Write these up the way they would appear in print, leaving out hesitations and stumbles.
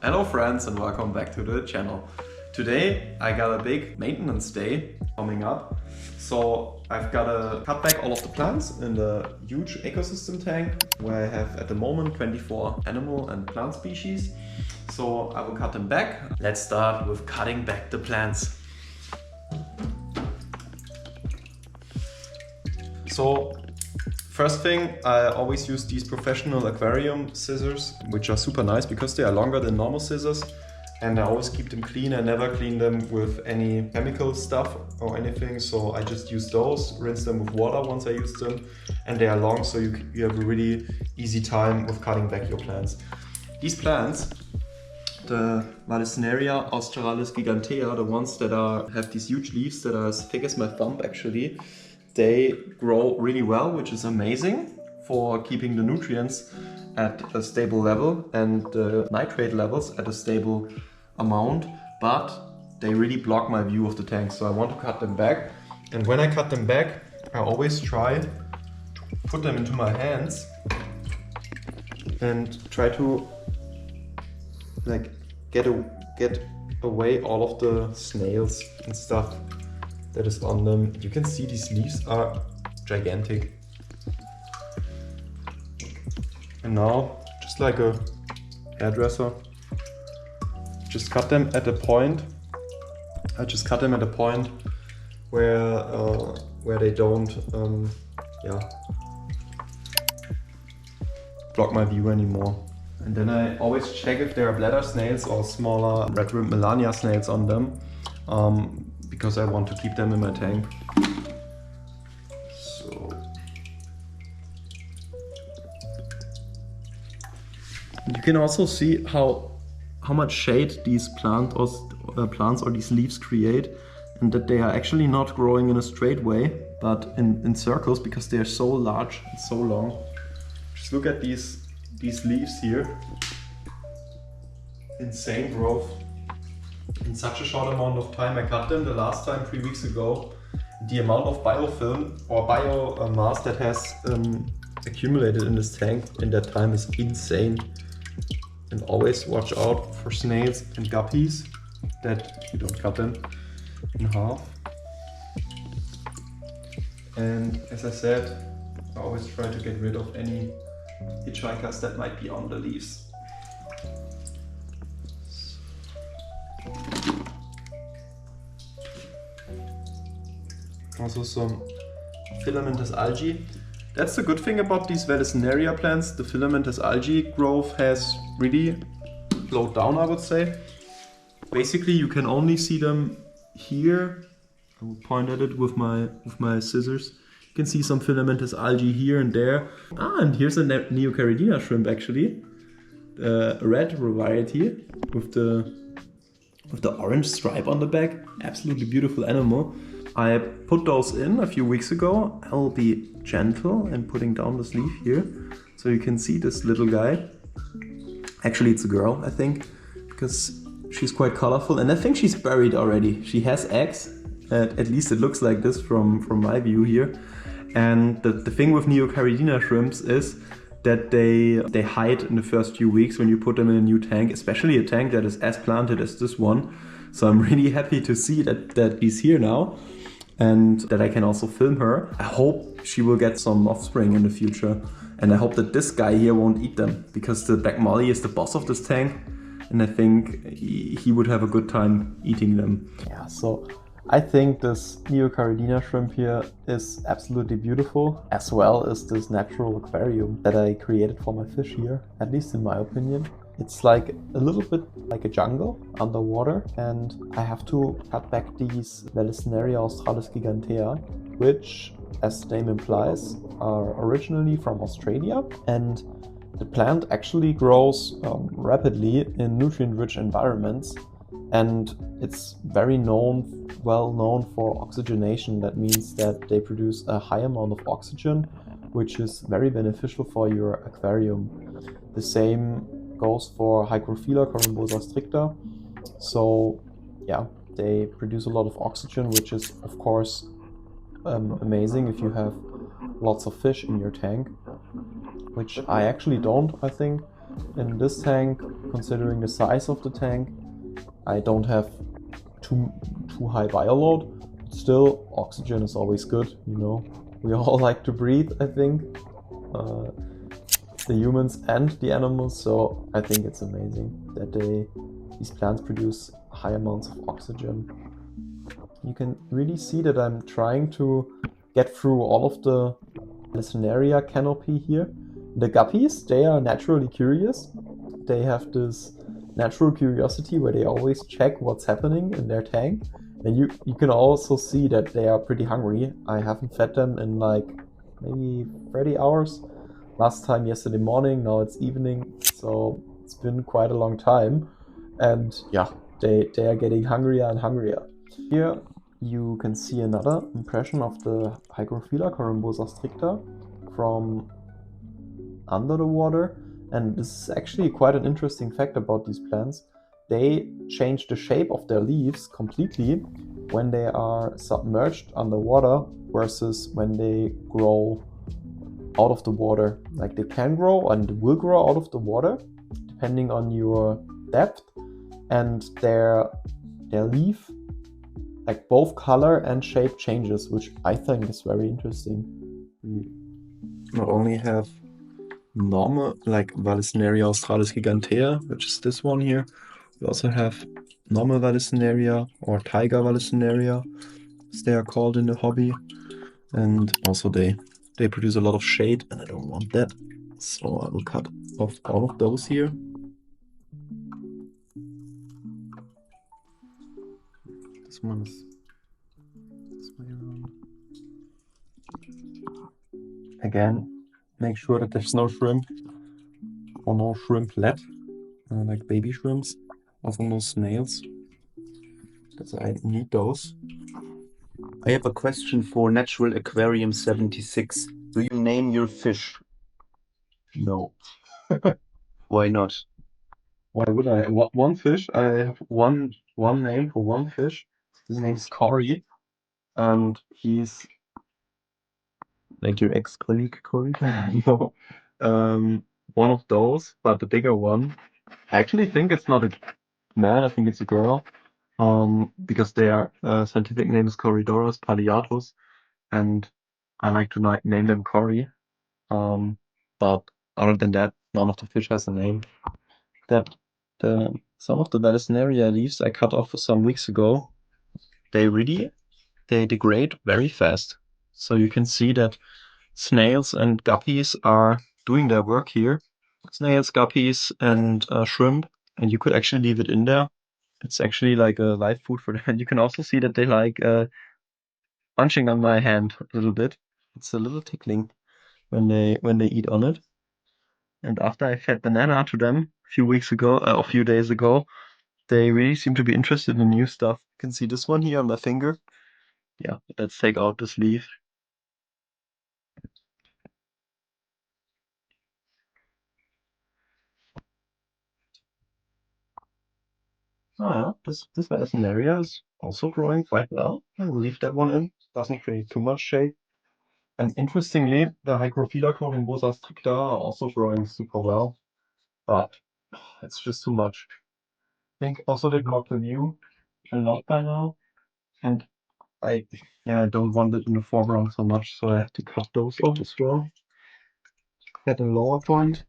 Hello friends and welcome back to the channel. Today I got a big maintenance day coming up. So I've got to cut back all of the plants in the huge ecosystem tank where I have at the moment 24 animal and plant species. So I will cut them back. Let's start with cutting back the plants. So first thing, I always use these professional aquarium scissors, which are super nice because they are longer than normal scissors, and I always keep them clean. I never clean them with any chemical stuff or anything, so I just use those, rinse them with water once I use them, and they are long, so you have a really easy time with cutting back your plants. These plants, the Vallisneria Australis Gigantia, the ones that have these huge leaves that are as thick as my thumb actually, they grow really well, which is amazing for keeping the nutrients at a stable level and the nitrate levels at a stable amount, but they really block my view of the tank, so I want to cut them back. And when I cut them back, I always try to put them into my hands and try to get away all of the snails and stuff that is on them. You can see these leaves are gigantic. And now, just like a hairdresser, just cut them at a point. I just cut them at a point where they don't block my view anymore. And then I always check if there are bladder snails or smaller red-rimmed Melania snails on them, because I want to keep them in my tank. So you can also see how much shade these plants or these leaves create, and that they are actually not growing in a straight way, but in circles, because they are so large and so long. Just look at these leaves here. Insane growth. In such a short amount of time. I cut them the last time 3 weeks ago. The amount of biofilm or biomass that has accumulated in this tank in that time is insane. And always watch out for snails and guppies, that you don't cut them in half. And as I said, I always try to get rid of any hitchhikers that might be on the leaves. Also some filamentous algae. That's the good thing about these Vallisneria plants. The filamentous algae growth has really slowed down, I would say. Basically, you can only see them here. I will point at it with my scissors. You can see some filamentous algae here and there. And here's a Neocaridina shrimp actually. A red variety with the orange stripe on the back. Absolutely beautiful animal. I put those in a few weeks ago. I will be gentle in putting down the sleeve here, so you can see this little guy. Actually, it's a girl, I think, because she's quite colorful, and I think she's buried already. She has eggs, at least it looks like this from my view here. And the thing with Neocaridina shrimps is that they hide in the first few weeks when you put them in a new tank, especially a tank that is as planted as this one. So I'm really happy to see that he's here now, and that I can also film her. I hope she will get some offspring in the future, and I hope that this guy here won't eat them, because the Black Molly is the boss of this tank, and I think he would have a good time eating them. Yeah, so I think this Neocaridina shrimp here is absolutely beautiful, as well as this natural aquarium that I created for my fish here, at least in my opinion. It's like a little bit like a jungle underwater, and I have to cut back these Vallisneria Australis Gigantia, which, as the name implies, are originally from Australia, and the plant actually grows rapidly in nutrient-rich environments, and it's well known for oxygenation. That means that they produce a high amount of oxygen, which is very beneficial for your aquarium. The same goes for Hygrophila Corymbosa stricta. So yeah, they produce a lot of oxygen, which is of course amazing if you have lots of fish in your tank, which I actually don't, I think. In this tank, considering the size of the tank, I don't have too high bioload. Still, oxygen is always good, you know. We all like to breathe, I think. The humans and the animals, so I think it's amazing that these plants produce high amounts of oxygen. You can really see that I'm trying to get through all of the Vallisneria canopy here. The guppies, they are naturally curious. They have this natural curiosity where they always check what's happening in their tank. And you can also see that they are pretty hungry. I haven't fed them in like maybe 30 hours. Last time yesterday morning, now it's evening, so it's been quite a long time. And yeah, they are getting hungrier and hungrier. Here you can see another impression of the Hygrophila Corymbosa stricta from under the water. And this is actually quite an interesting fact about these plants. They change the shape of their leaves completely when they are submerged underwater versus when they grow out of the water. Like they can grow and will grow out of the water depending on your depth, and their leaf, like both color and shape changes, which I think is very interesting. We not only have normal, like Vallisneria Australis Gigantia, which is this one here, we also have normal Vallisneria or tiger Vallisneria, as they are called in the hobby, and also they produce a lot of shade, and I don't want that, so I will cut off all of those here. This one is this way around. Again, make sure that there's no shrimp or no shrimplet, like baby shrimps, also no snails, because I need those. I have a question for Natural Aquarium 76. Do you name your fish? No. Why not? Why would I? One fish, I have one name for one fish. His name is Cory, and he's like your ex-colleague Cory. No, one of those, but the bigger one. I actually think it's not a man. I think it's a girl. Because their scientific name is Corydoras palliatus, and I like to name them Cory. But other than that, none of the fish has a name. Some of the Vallisneria leaves I cut off some weeks ago, they degrade very fast. So you can see that snails and guppies are doing their work here. Snails, guppies, and shrimp, and you could actually leave it in there. It's actually like a live food for them. And you can also see that they like punching on my hand a little bit. It's a little tickling when they eat on it. And after I fed banana to them a few days ago, they really seem to be interested in new stuff. You can see this one here on my finger. Yeah, let's take out this leaf. Oh yeah, this Vallisneria is also growing quite well. I will leave that one in. Doesn't create too much shade. And interestingly, the Hygrophila Corymbosa stricta are also growing super well. But it's just too much. I think also they block the view a lot by now. And I don't want it in the foreground so much, so I have to cut those off as well. At a lower point,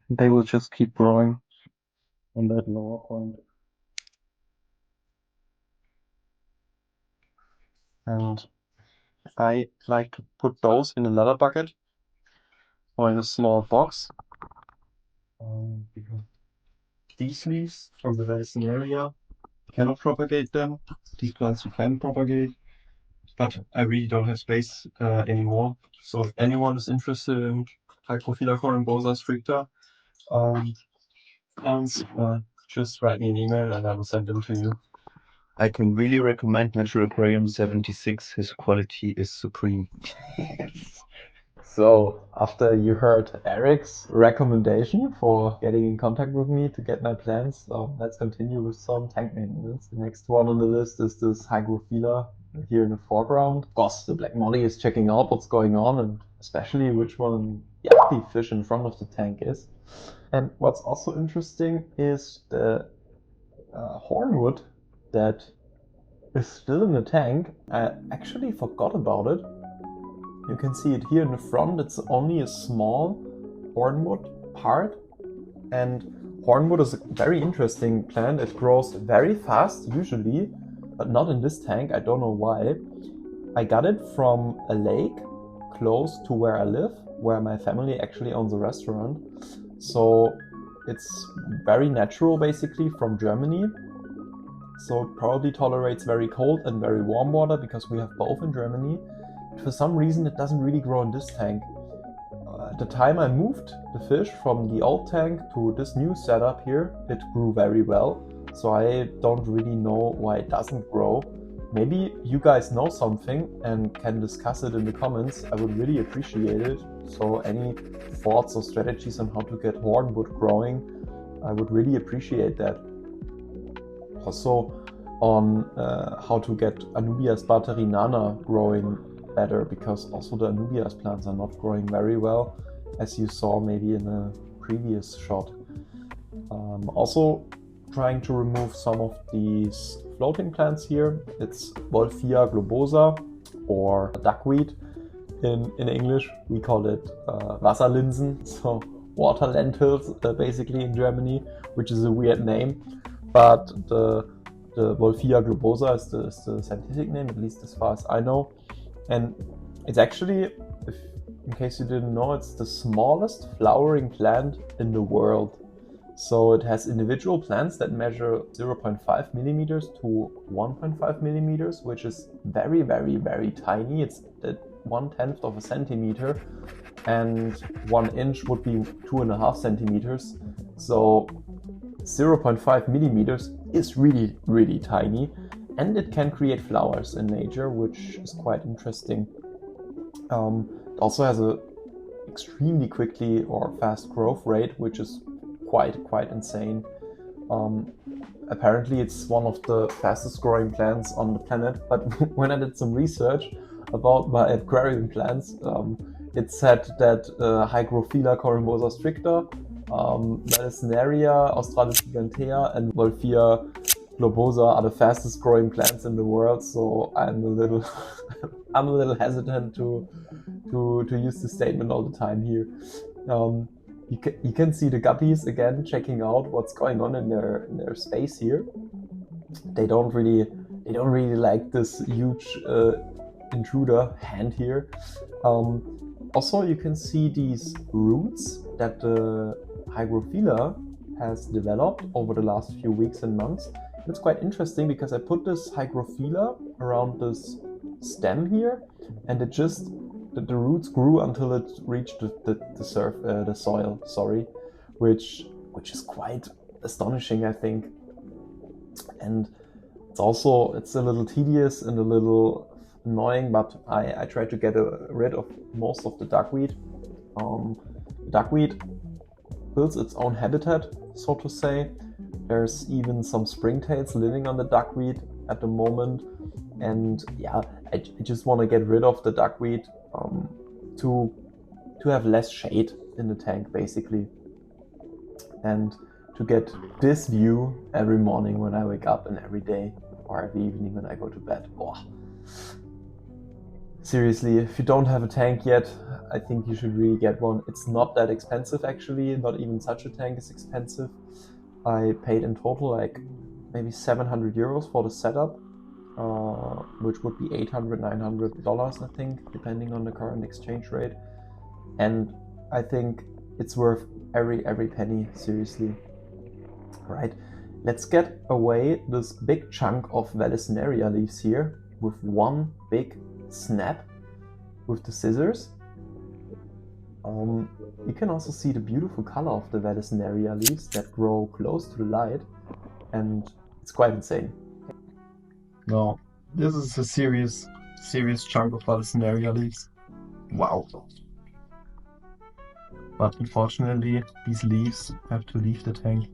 they will just keep growing on that lower point. And I like to put those in another bucket or in a small box. Because these leaves from the Vallisneria, you cannot propagate them. These plants you can propagate, but I really don't have space anymore. So if anyone is interested in Hygrophila Corymbosa stricta, just write me an email and I will send them to you. I can really recommend Natural Aquarium 76. His quality is supreme. So, after you heard Eric's recommendation for getting in contact with me to get my plants, let's continue with some tank maintenance. The next one on the list is this Hygrophila here in the foreground. Of course, the Black Molly is checking out what's going on and especially which one the ugly fish in front of the tank is. And what's also interesting is the Hornwort that is still in the tank. I actually forgot about it. You can see it here in the front. It's only a small Hornwort part. And Hornwort is a very interesting plant. It grows very fast usually, but not in this tank. I don't know why. I got it from a lake close to where I live, where my family actually owns a restaurant. So it's very natural basically from Germany. So it probably tolerates very cold and very warm water because we have both in Germany. But for some reason it doesn't really grow in this tank. At the time I moved the fish from the old tank to this new setup here, it grew very well. So I don't really know why it doesn't grow. Maybe you guys know something and can discuss it in the comments. I would really appreciate it. So any thoughts or strategies on how to get Hornwort growing, I would really appreciate that. Also on how to get Anubias baterinana growing better, because also the Anubias plants are not growing very well, as you saw maybe in a previous shot. Also trying to remove some of these floating plants here. It's Wolffia globosa, or duckweed in English. We call it Wasserlinsen, so water lentils basically in Germany, which is a weird name. But the Wolffia globosa is the scientific name, at least as far as I know. And it's actually, in case you didn't know, it's the smallest flowering plant in the world. So it has individual plants that measure 0.5 millimeters to 1.5 millimeters, which is very, very, very tiny. It's 1/10 of a centimeter, and 1 inch would be 2.5 centimeters. So 0.5 millimeters is really, really tiny. And it can create flowers in nature, which is quite interesting. It also has a extremely quickly or fast growth rate, which is quite insane. Apparently it's one of the fastest growing plants on the planet, but when I did some research about my aquarium plants, it said that Hygrophila Corymbosa stricta, Vallisneria Australis Gigantia, and Wolffia globosa are the fastest growing plants in the world. So I'm a little hesitant to use this statement all the time here. You can see the guppies again checking out what's going on in their space here. They don't really like this huge intruder hand here. Also, you can see these roots that the Hygrophila has developed over the last few weeks and months. It's quite interesting because I put this Hygrophila around this stem here, and the roots grew until it reached the soil. Sorry, which is quite astonishing, I think. And it's a little tedious and a little annoying, but I try to get rid of most of the duckweed. Duckweed builds its own habitat, so to say. There's even some springtails living on the duckweed at the moment. And yeah, I just want to get rid of the duckweed to have less shade in the tank, basically. And to get this view every morning when I wake up and every day, or every evening when I go to bed. Oh. Seriously, if you don't have a tank yet, I think you should really get one. It's not that expensive actually, not even such a tank is expensive. I paid in total like maybe 700 euros for the setup, which would be $800-900, I think, depending on the current exchange rate. And I think it's worth every penny, seriously. Right, let's get away this big chunk of Vallisneria leaves here with one big snap with the scissors. You can also see the beautiful color of the Vallisneria leaves that grow close to the light, and it's quite insane. No, this is a serious chunk of Vallisneria leaves. Wow. But unfortunately, these leaves have to leave the tank.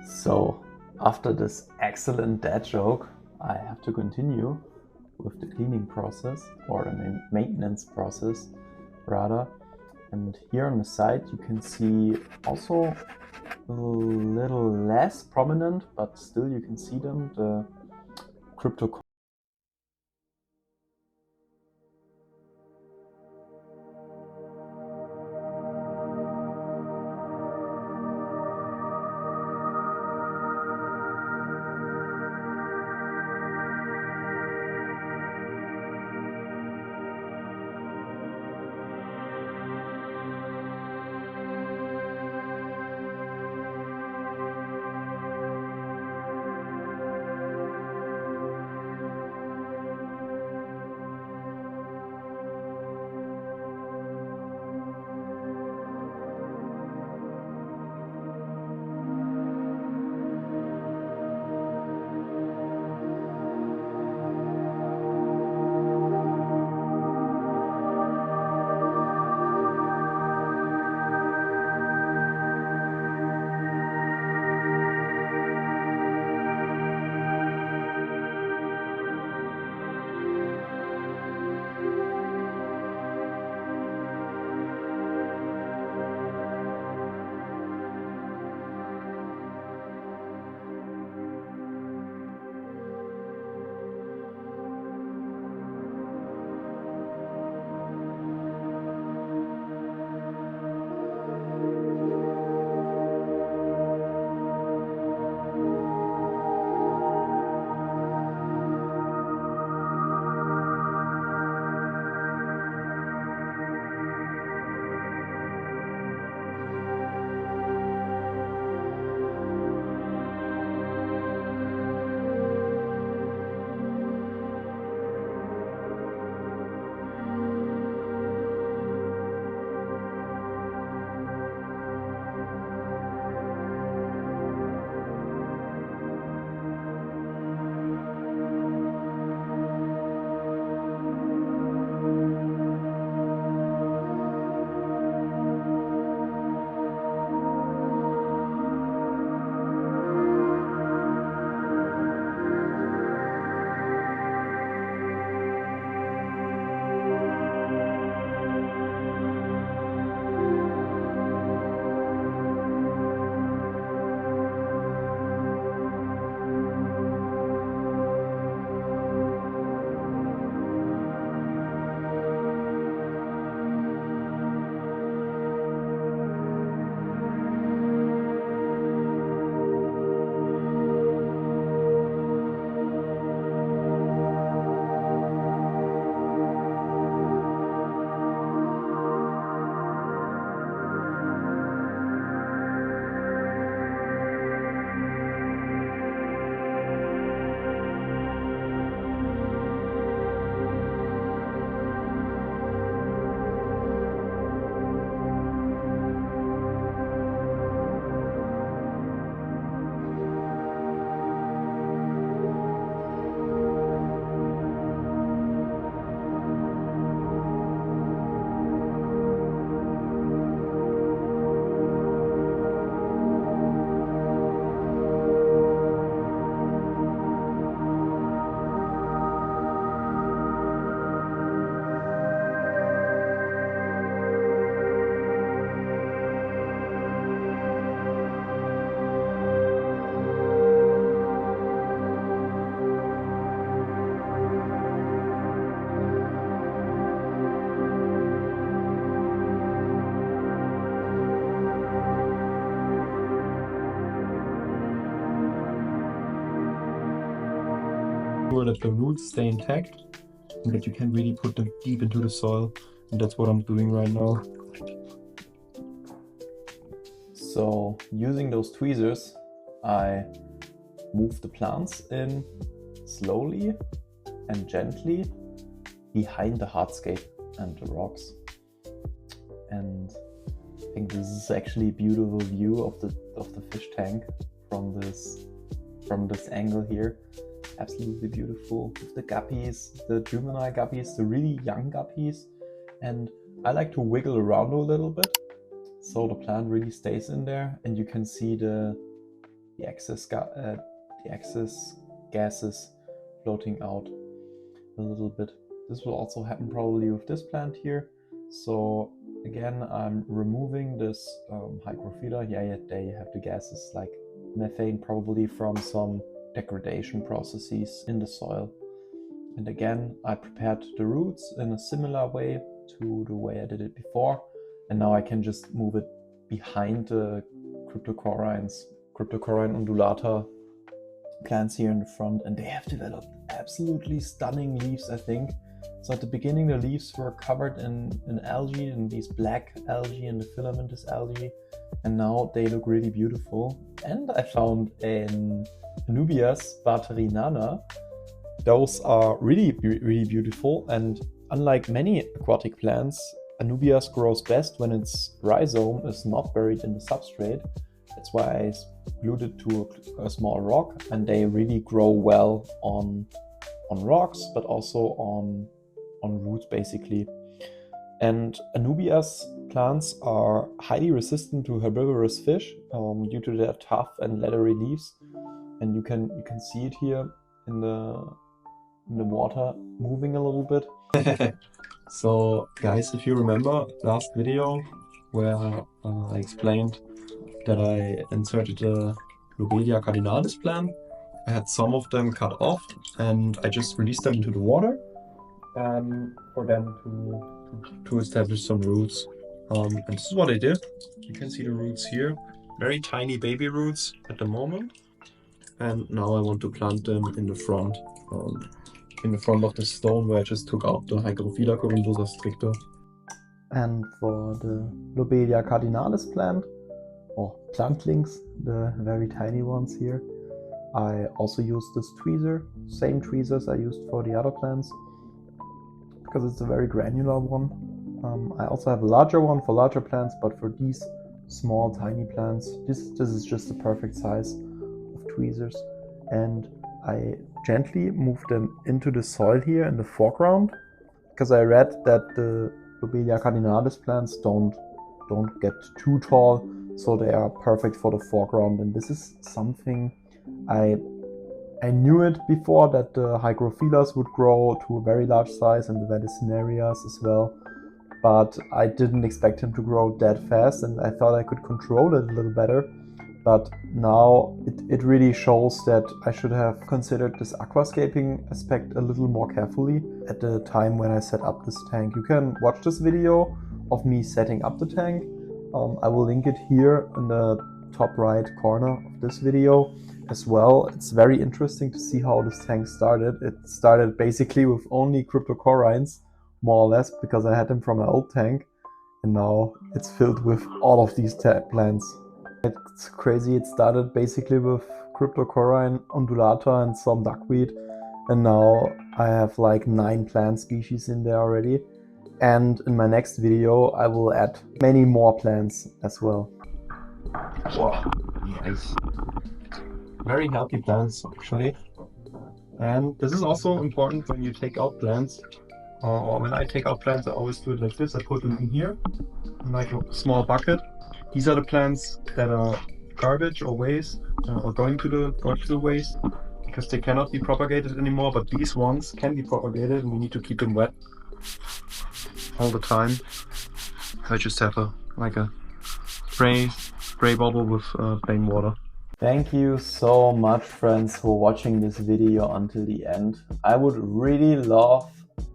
So, after this excellent dad joke, I have to continue. with the cleaning process, or the maintenance process rather. And here on the side you can see also a little less prominent, but still you can see them, the Cryptocorynes. sure that the roots stay intact and that you can really put them deep into the soil. And that's what I'm doing right now. So using those tweezers, I move the plants in slowly and gently behind the hardscape and the rocks. And I think this is actually a beautiful view of the fish tank from this angle here. Absolutely beautiful with the guppies, the juvenile guppies, the really young guppies. And I like to wiggle around a little bit so the plant really stays in there, and you can see the excess gases floating out. a little bit. This will also happen probably with this plant here. So again, I'm removing this Hygrophila. Yeah, they have to guess it's like methane, probably from some degradation processes in the soil. And again, I prepared the roots in a similar way to the way I did it before. And now I can just move it behind the Cryptocorynes Undulata plants here in the front. And they have developed absolutely stunning leaves, I think. So at the beginning, the leaves were covered in algae, in these black algae and the filamentous algae. And now they look really beautiful. And I found an Anubias Barterinana. Those are really beautiful, and unlike many aquatic plants, Anubias grows best when its rhizome is not buried in the substrate. That's why I glued it to a small rock, and they really grow well on rocks, but also on roots basically. And Anubias plants are highly resistant to herbivorous fish due to their tough and leathery leaves, and you can see it here in the water moving a little bit. So guys, if you remember last video where I explained that I inserted the Lobelia cardinalis plant, I had some of them cut off and I just released them into the water for them to establish some roots. And this is what I did. You can see the roots here, very tiny baby roots at the moment. And now I want to plant them in the front of the stone where I just took out the Hygrophila Corymbosa stricta. And for the Lobelia cardinalis plant, or plantlings, the very tiny ones here, I also used this tweezer, same tweezers I used for the other plants, because it's a very granular one. I also have a larger one for larger plants, but for these small tiny plants, this is just the perfect size of tweezers. And I gently move them into the soil here in the foreground, because I read that the Lobelia cardinalis plants don't get too tall, so they are perfect for the foreground. And this is something I knew it before, that the Hygrophillas would grow to a very large size, and the Vallisnerias as well, but I didn't expect him to grow that fast, and I thought I could control it a little better. But now it really shows that I should have considered this aquascaping aspect a little more carefully at the time when I set up this tank. You can watch this video of me setting up the tank. I will link it here in the top right corner of this video as well. It's very interesting to see how this tank started. It started basically with only Cryptocorynes, more or less, because I had them from my old tank, and now it's filled with all of these plants. It's crazy. It started basically with Cryptocoryne Undulata and some duckweed, and now I have like 9 plant species in there already. And in my next video I will add many more plants as well. Wow, nice. Very healthy plants actually. And this is also important when you take out plants. Or when I take out plants, I always do it like this. I put them in here, in like a small bucket. These are the plants that are garbage or waste, or going to the waste, because they cannot be propagated anymore. But these ones can be propagated, and we need to keep them wet all the time. I just have a spray bottle with plain water. Thank you so much, friends, for watching this video until the end. I would really love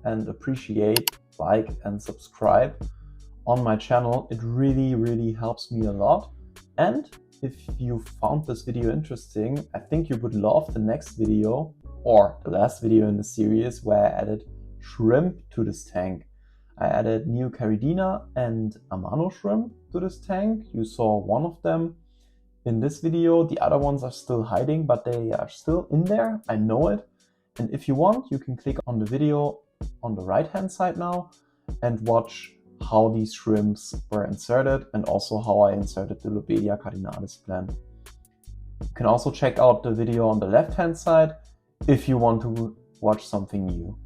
and appreciate like and subscribe on my channel. It really helps me a lot. And if you found this video interesting, I think you would love the next video, or the last video in the series, where I added shrimp to this tank. I added Neocaridina and Amano shrimp to this tank. You saw one of them in this video. The other ones are still hiding, but they are still in there. I know it. And if you want, you can click on the video on the right hand side now and watch how these shrimps were inserted, and also how I inserted the Lobelia cardinalis plant. You can also check out the video on the left hand side if you want to watch something new.